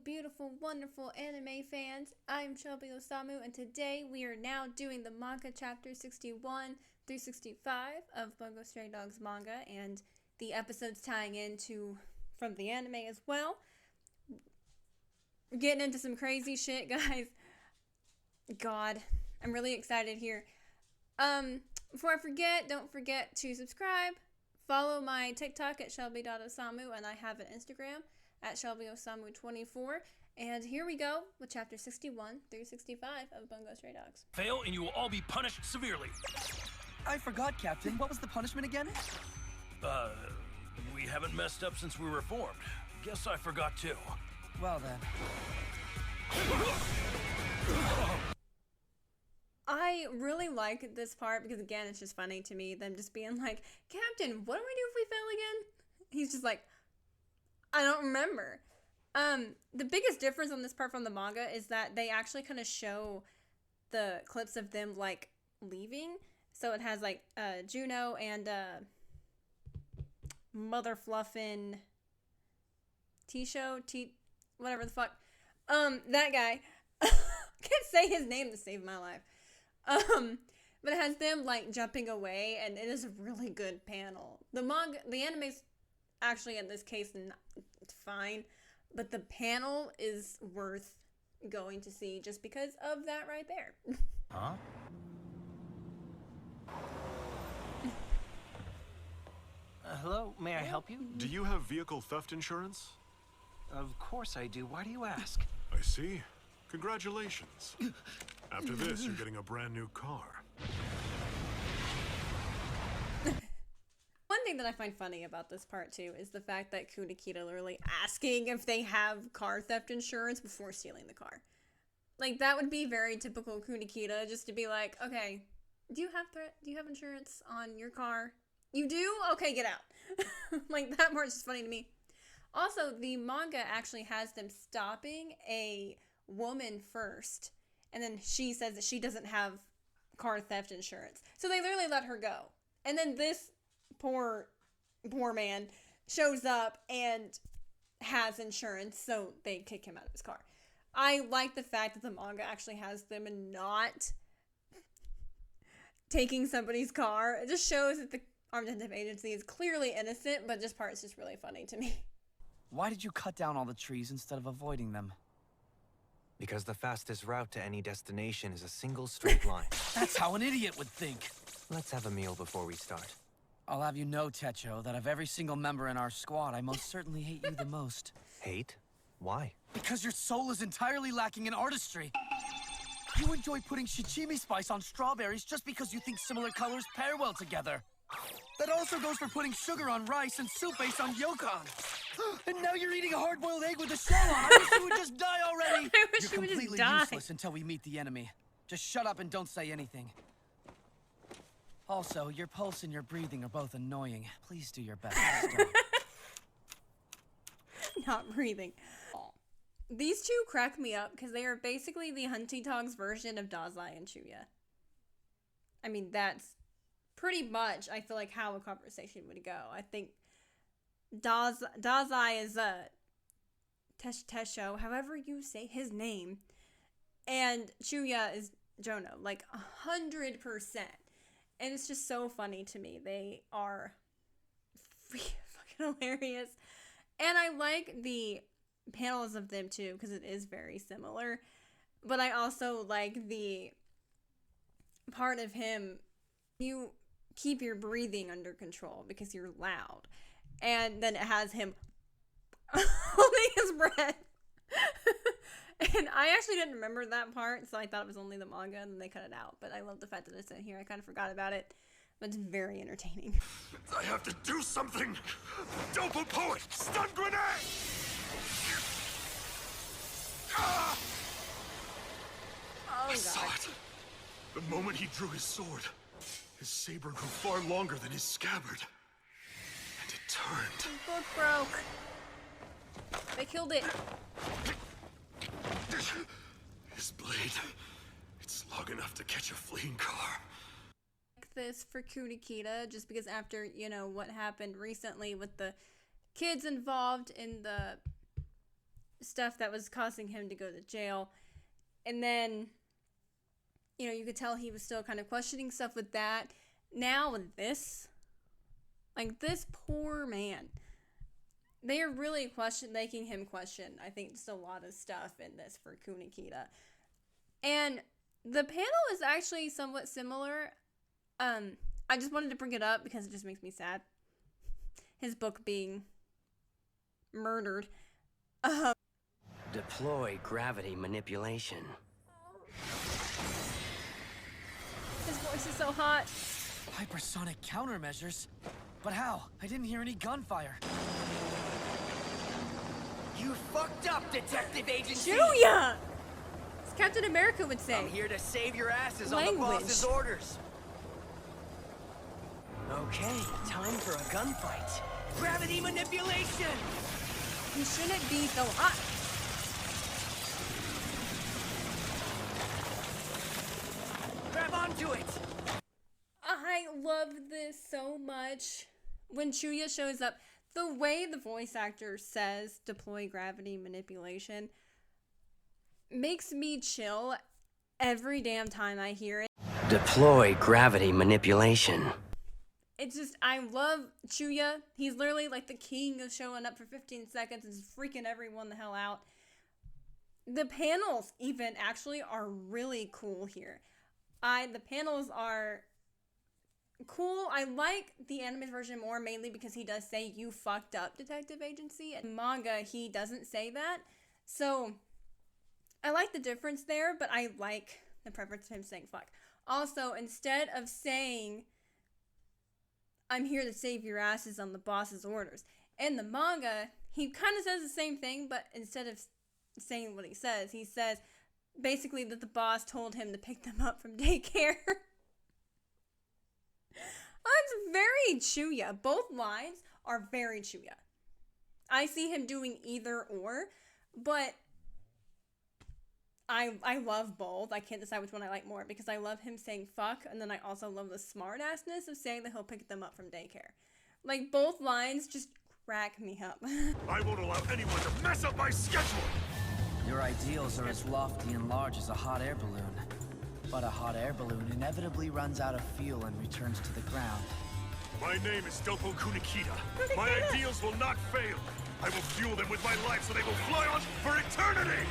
beautiful, wonderful anime fans. I'm Shelby Osamu, and today we are now doing the manga chapter 61 through 65 of Bungo Stray Dogs manga, and the episodes tying into from the anime as well. We're getting into some crazy shit, guys. God, I'm really excited here. Before I forget, don't forget to subscribe. Follow my TikTok at shelby.osamu, and I have an Instagram at shelbyosamu24. And here we go with chapter 61 through 65 of Bungo Stray Dogs. Fail and you will all be punished severely. I forgot, Captain. What was the punishment again? We haven't messed up since we were formed. Guess I forgot too. Well then. I really like this part because, again, it's just funny to me, them just being like, Captain, what do we do if we fail again? He's just like, I don't remember. The biggest difference on this part from the manga is that they actually kind of show the clips of them, like, leaving. So it has, like, Juno and Mother Fluffin' whatever the fuck. That guy. I can't say his name to save my life. But it has them, like, jumping away, and it is a really good panel. The anime's actually, in this case, it's fine, but the panel is worth going to see just because of that right there. Huh? Hello, may I help you? Do you have vehicle theft insurance? Of course I do. Why do you ask? I see. Congratulations. After this, you're getting a brand new car. One thing that I find funny about this part, too, is the fact that Kunikita literally asking if they have car theft insurance before stealing the car. Like, that would be very typical Kunikita, just to be like, okay, do you have insurance on your car? You do? Okay, get out. Like, that part's just funny to me. Also, the manga actually has them stopping a woman first, and then she says that she doesn't have car theft insurance. So they literally let her go. And then this poor man shows up and has insurance, so they kick him out of his car. I like the fact that the manga actually has them and not taking somebody's car. It just shows that the Armed Detective Agency is clearly innocent, but this part is just really funny to me. Why did you cut down all the trees instead of avoiding them? Because the fastest route to any destination is a single straight line. That's how an idiot would think. Let's have a meal before we start. I'll have you know, Techo, that of every single member in our squad, I most certainly hate you the most. Hate? Why? Because your soul is entirely lacking in artistry. You enjoy putting shichimi spice on strawberries just because you think similar colors pair well together. That also goes for putting sugar on rice and soup base on yokon. And now you're eating a hard-boiled egg with a shell on. I wish you would just die already. I wish You're you would just completely die. useless until we meet the enemy. Just shut up and don't say anything. Also, your pulse and your breathing are both annoying. Please do your best. Not breathing. These two crack me up because they are basically the Hunty Dogs version of Dazai and Chuya. I mean, that's pretty much, I feel like, how a conversation would go. I think Dazai is Tesho, however you say his name, and Chuya is Jono, like 100%. And it's just so funny to me. They are fucking hilarious. And I like the panels of them too, because it is very similar. But I also like the part of him, you keep your breathing under control because you're loud. And then it has him holding his breath. And I actually didn't remember that part, so I thought it was only the manga, and then they cut it out. But I love the fact that it's in here. I kind of forgot about it, but it's very entertaining. I have to do something! Doppel poet! Stun grenade! Ah! Oh, I saw God. it. The moment he drew his sword, his saber grew far longer than his scabbard. And it turned. His book broke. They killed it. His blade, it's long enough to catch a fleeing car. This for Kunikita, just because after, you know, what happened recently with the kids involved in the stuff that was causing him to go to jail. And then, you know, you could tell he was still kind of questioning stuff with that. Now with this, like, this poor man, they are really making him question, I think, just a lot of stuff in this for Kunikita. And the panel is actually somewhat similar. I just wanted to bring it up because it just makes me sad. His book being murdered. Deploy gravity manipulation. His voice is so hot. Hypersonic countermeasures? But how? I didn't hear any gunfire. You fucked up, Detective Agency! Chuya! As Captain America would say. I'm here to save your asses Language. on the boss's orders. Okay, time for a gunfight. Gravity manipulation! He shouldn't be so hot. Grab onto it! I love this so much. When Chuya shows up, the way the voice actor says deploy gravity manipulation makes me chill every damn time I hear it. Deploy gravity manipulation. It's just, I love Chuya. He's literally like the king of showing up for 15 seconds and freaking everyone the hell out. The panels even actually are really cool here. The panels are cool. I like the anime version more, mainly because he does say "you fucked up, Detective Agency." In manga, he doesn't say that, so I like the difference there. But I like the preference of him saying "fuck." Also, instead of saying "I'm here to save your asses on the boss's orders," in the manga, he kind of says the same thing, but instead of saying what he says basically that the boss told him to pick them up from daycare. It's very Chuya. Both lines are very Chuya. I see him doing either or, but I love both. I can't decide which one I like more because I love him saying fuck, and then I also love the smart-assness of saying that he'll pick them up from daycare. Like, both lines just crack me up. I won't allow anyone to mess up my schedule! Your ideals are as lofty and large as a hot air balloon. But a hot air balloon inevitably runs out of fuel and returns to the ground. My name is Dopo Kunikita. My ideals will not fail. I will fuel them with my life so they will fly on for eternity!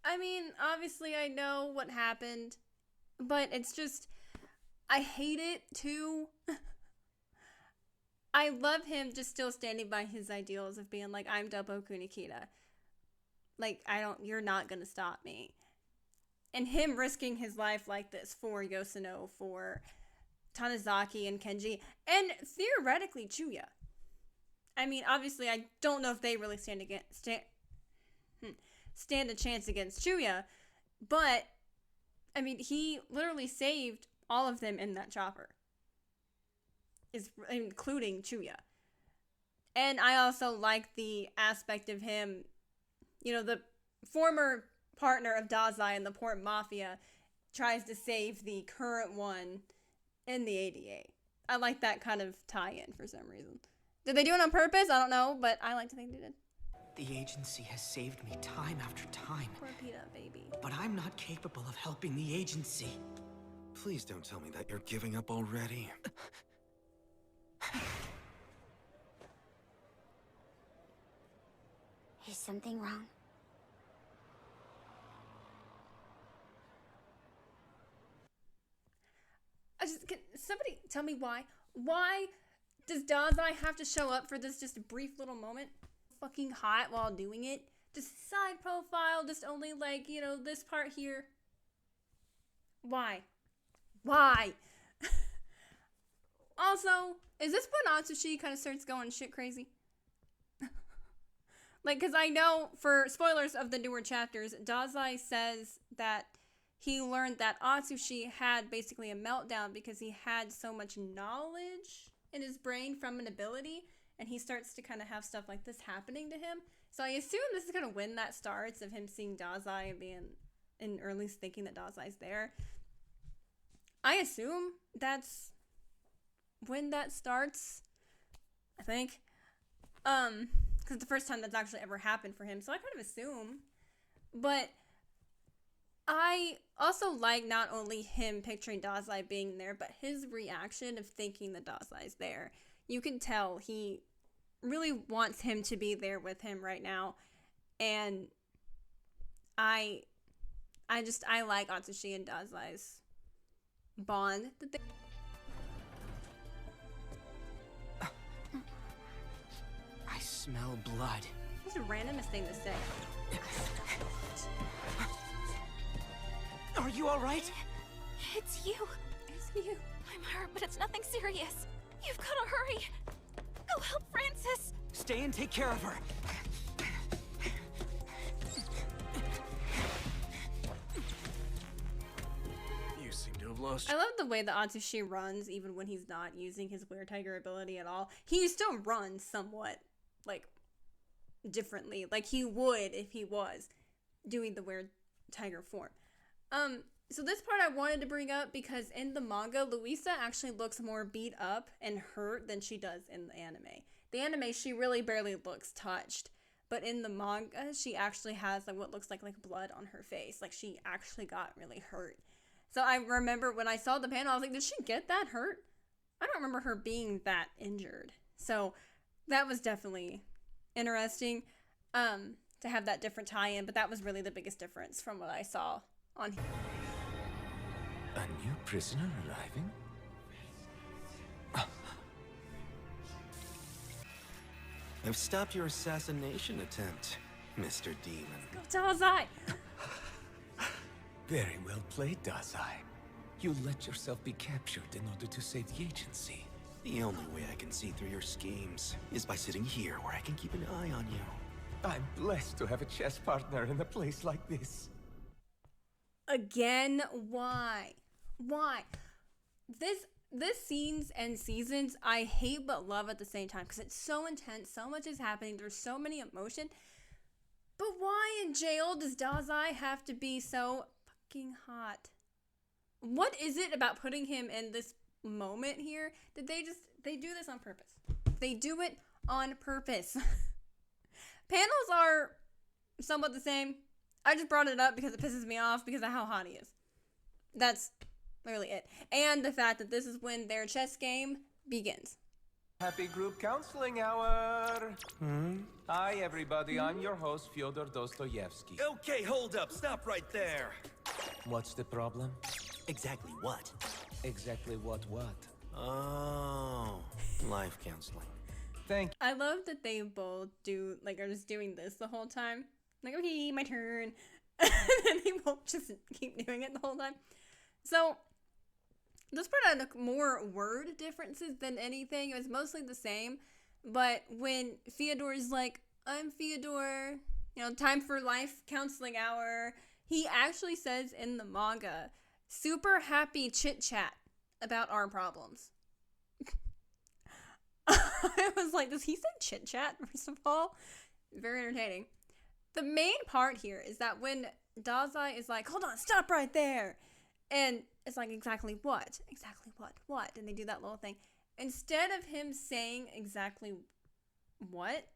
I mean, obviously I know what happened, but it's just, I hate it too. I love him just still standing by his ideals of being like, I'm Doppo Kunikita. Like, you're not gonna stop me. And him risking his life like this for Yoshino, for Tanizaki and Kenji, and theoretically Chuya. I mean, obviously I don't know if they really stand a chance against Chuya, but I mean, he literally saved all of them in that chopper, including Chuya. And I also like the aspect of him, you know, the former partner of Dazai and the Port Mafia tries to save the current one in the ADA. I like that kind of tie-in for some reason. Did they do it on purpose? I don't know, but I like to think they did. The agency has saved me time after time. Poor Peta, baby. But I'm not capable of helping the agency. Please don't tell me that you're giving up already. Is something wrong? Can somebody tell me why? Why does Dazai have to show up for this just brief little moment? Fucking hot while doing it? Just side profile, just only like, you know, this part here. Why? Why? Also, is this when Atsushi kind of starts going shit crazy? Like, because I know, for spoilers of the newer chapters, Dazai says that he learned that Atsushi had basically a meltdown because he had so much knowledge in his brain from an ability, and he starts to kind of have stuff like this happening to him. So I assume this is kind of when that starts, of him seeing Dazai and or at least thinking that Dazai's there. I assume that's when that starts, I think. Because it's the first time that's actually ever happened for him, so I kind of assume. But I also like not only him picturing Dazai being there, but his reaction of thinking that Dazai's there. You can tell he really wants him to be there with him right now. And I like Atsushi and Dazai's bond that they... I smell blood. It's the randomest thing to say. Are you alright? It's you. It's you. I'm hurt, but it's nothing serious. You've got to hurry. Go help Francis. Stay and take care of her. You seem to have lost. I love the way that Atsushi runs even when he's not using his Weird Tiger ability at all. He still runs somewhat, like, differently. Like he would if he was doing the Weird Tiger form. So this part I wanted to bring up because in the manga, Luisa actually looks more beat up and hurt than she does in the anime. The anime, she really barely looks touched. But in the manga, she actually has like what looks like blood on her face. Like she actually got really hurt. So I remember when I saw the panel, I was like, did she get that hurt? I don't remember her being that injured. So that was definitely interesting to have that different tie-in. But that was really the biggest difference from what I saw on here. A new prisoner arriving? I've stopped your assassination attempt, Mr. Demon. Dazai! Very well played, Dazai. You let yourself be captured in order to save the agency. The only way I can see through your schemes is by sitting here where I can keep an eye on you. I'm blessed to have a chess partner in a place like this. Again, why? Why? This scenes and seasons I hate but love at the same time because it's so intense, so much is happening, there's so many emotion. But why in jail does Dazai have to be so fucking hot? What is it about putting him in this moment here? Did they do this on purpose? They do it on purpose. Panels are somewhat the same. I just brought it up because it pisses me off because of how hot he is. That's literally it. And the fact that this is when their chess game begins. Happy group counseling hour! Hi, everybody. I'm your host, Fyodor Dostoevsky. Okay, hold up. Stop right there. What's the problem? Exactly what? Exactly what? Oh, life counseling. Thank I love that they both are just doing this the whole time. Like, okay, my turn. And then they both just keep doing it the whole time. So, this part had more word differences than anything. It was mostly the same. But when Fyodor's like, I'm Fyodor, time for life counseling hour, he actually says in the manga, super happy chit chat about our problems. I was like, does he say chit chat, first of all? Very entertaining. The main part here is that when Dazai is like, hold on, stop right there. And it's like, exactly what? Exactly what? And they do that little thing. Instead of him saying exactly what,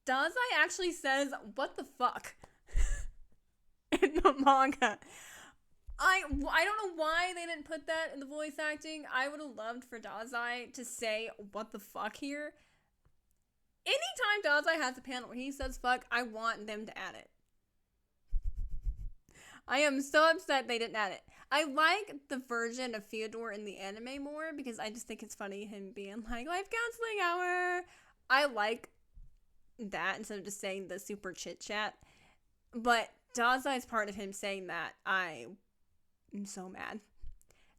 Dazai actually says, what the fuck? In the manga. I don't know why they didn't put that in the voice acting. I would have loved for Dazai to say, what the fuck here. Anytime Dazai has a panel where he says fuck, I want them to add it. I am so upset they didn't add it. I like the version of Fyodor in the anime more because I just think it's funny him being like, life counseling hour. I like that instead of just saying the super chit chat. But Dazai's part of him saying that, I'm so mad.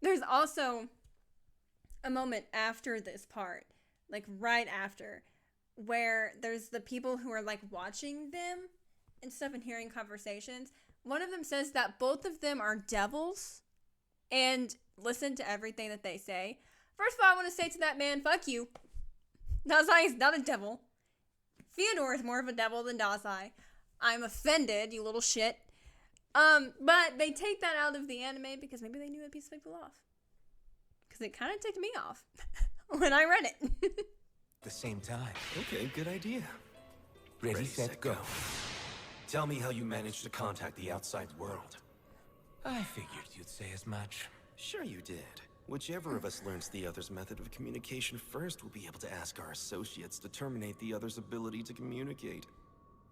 There's also a moment after this part, like right after, where there's the people who are like watching them and stuff and hearing conversations. One of them says that both of them are devils and listen to everything that they say. First of all, I want to say to that man, fuck you. Dazai is not a devil. Fyodor is more of a devil than Dazai. I'm offended, you little shit. But they take that out of the anime because maybe they knew it'd piss people off. Because it kind of ticked me off when I read it. At the same time. Okay, good idea. Ready, set, go. Tell me how you managed to contact the outside world. I figured you'd say as much. Sure you did. Whichever of us learns the other's method of communication first will be able to ask our associates to terminate the other's ability to communicate.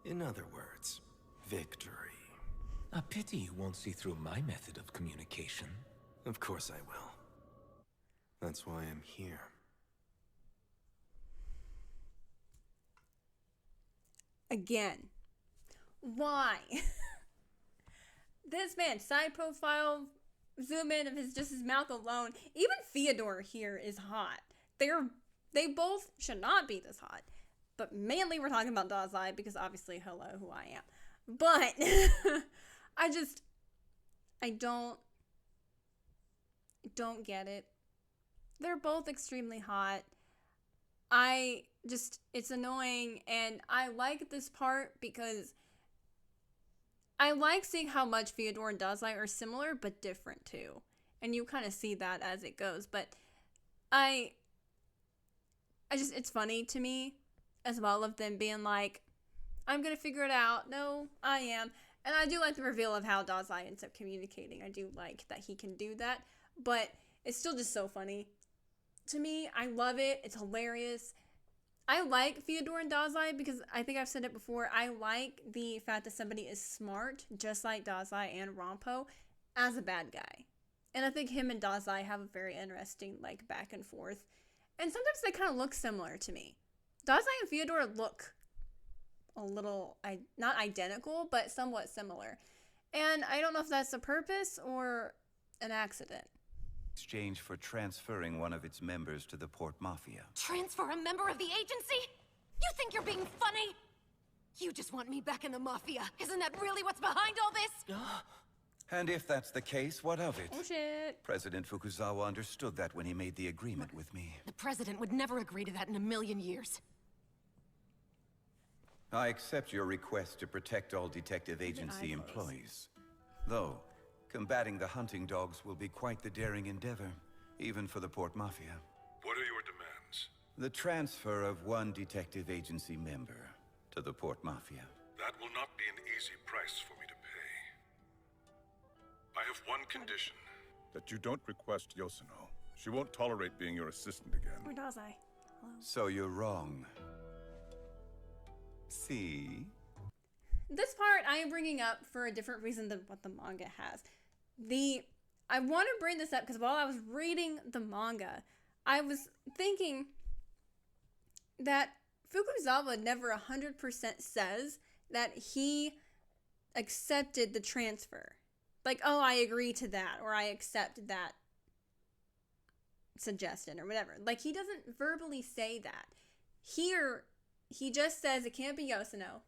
In other words, victory. A pity you won't see through my method of communication. Of course I will. That's why I'm here. Again. Why? This man, side profile, zoom in of his mouth alone. Even Fyodor here is hot. They both should not be this hot. But mainly we're talking about Dazai because obviously, hello, who I am. But I don't get it. They're both extremely hot. It's annoying, and I like this part because I like seeing how much Fyodor and Dazai are similar, but different too. And you kind of see that as it goes, but it's funny to me as well of them being like, I'm gonna figure it out. No, I am. And I do like the reveal of how Dazai ends up communicating. I do like that he can do that, but it's still just so funny. To me, I love it. It's hilarious. I like Fyodor and Dazai because I think I've said it before. I like the fact that somebody is smart, just like Dazai and Rampo, as a bad guy. And I think him and Dazai have a very interesting back and forth. And sometimes they kind of look similar to me. Dazai and Fyodor look a little, not identical, but somewhat similar. And I don't know if that's a purpose or an accident. Exchange for transferring one of its members to the Port Mafia. Transfer a member of the agency? You think you're being funny? You just want me back in the Mafia. Isn't that really what's behind all this? And if that's the case, what of it? Oh shit. President Fukuzawa understood that when he made the agreement with me. The president would never agree to that in a million years. I accept your request to protect all detective agency employees. Though, combating the hunting dogs will be quite the daring endeavor, even for the Port Mafia. What are your demands? The transfer of one detective agency member to the Port Mafia. That will not be an easy price for me to pay. I have one condition. That you don't request Yosuno. She won't tolerate being your assistant again. Or Dazai. Hello. So you're wrong. See? This part I am bringing up for a different reason than what the manga has. I want to bring this up because while I was reading the manga, I was thinking that Fukuzawa never 100% says that he accepted the transfer. Like, oh, I agree to that, or I accept that suggestion, or whatever. Like, he doesn't verbally say that. Here, he just says it can't be Yosuno.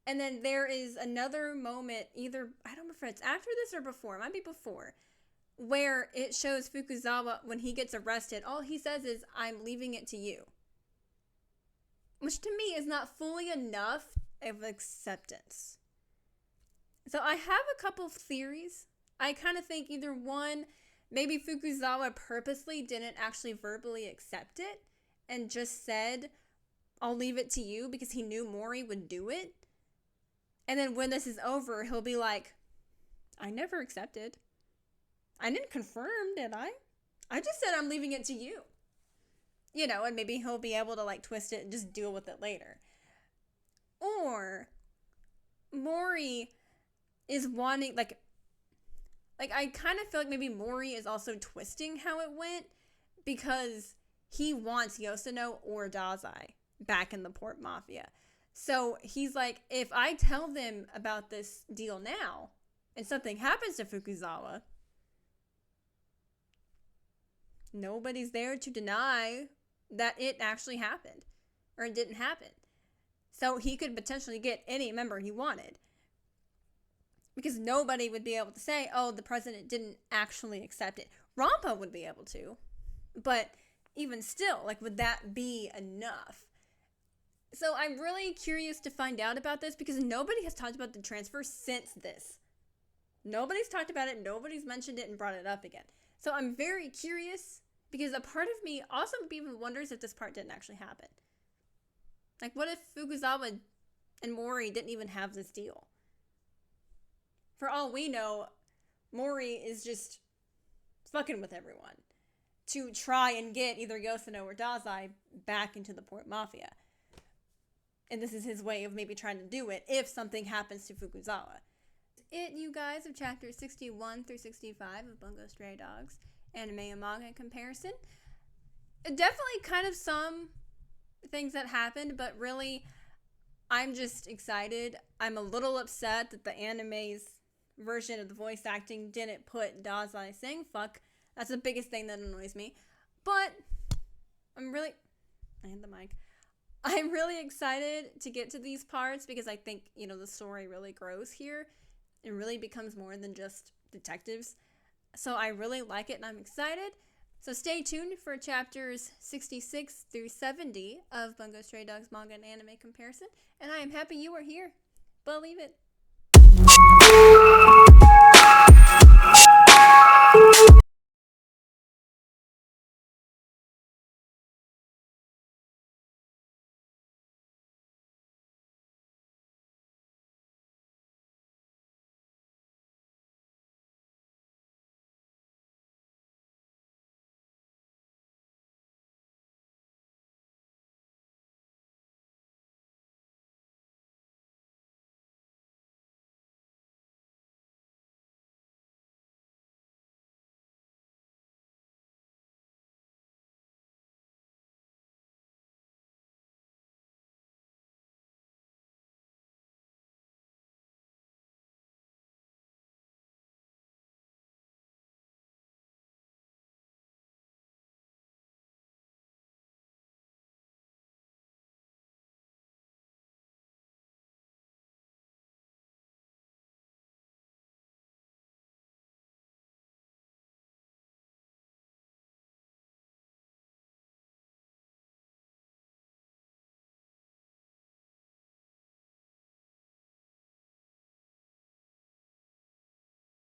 And then there is another moment, either, I don't remember if it's after this or before, it might be before, where it shows Fukuzawa, when he gets arrested, all he says is, I'm leaving it to you. Which to me is not fully enough of acceptance. So I have a couple of theories. I kind of think either one, maybe Fukuzawa purposely didn't actually verbally accept it and just said, I'll leave it to you because he knew Mori would do it. And then when this is over, he'll be like, I never accepted. I didn't confirm, did I? I just said I'm leaving it to you. You know, and maybe he'll be able to twist it and just deal with it later. Or Mori is wanting, I kind of feel like maybe Mori is also twisting how it went because he wants Yosuno or Dazai back in the Port Mafia. So he's like, if I tell them about this deal now and something happens to Fukuzawa, nobody's there to deny that it actually happened or it didn't happen. So he could potentially get any member he wanted because nobody would be able to say, oh, the president didn't actually accept it. Rampa would be able to, but even still, would that be enough? So I'm really curious to find out about this because nobody has talked about the transfer since this. Nobody's talked about it, nobody's mentioned it and brought it up again. So I'm very curious because a part of me also even wonders if this part didn't actually happen. Like, what if Fukuzawa and Mori didn't even have this deal? For all we know, Mori is just fucking with everyone to try and get either Yoshino or Dazai back into the Port Mafia. And this is his way of maybe trying to do it if something happens to Fukuzawa. It, you guys, of chapters 61 through 65 of Bungo Stray Dogs, anime and manga comparison. Definitely kind of some things that happened, but really, I'm just excited. I'm a little upset that the anime's version of the voice acting didn't put Dazai saying fuck. That's the biggest thing that annoys me. But I hit the mic. I'm really excited to get to these parts because I think, the story really grows here. It really becomes more than just detectives. So I really like it and I'm excited. So stay tuned for chapters 66 through 70 of Bungo Stray Dogs manga and anime comparison. And I am happy you are here. Believe it.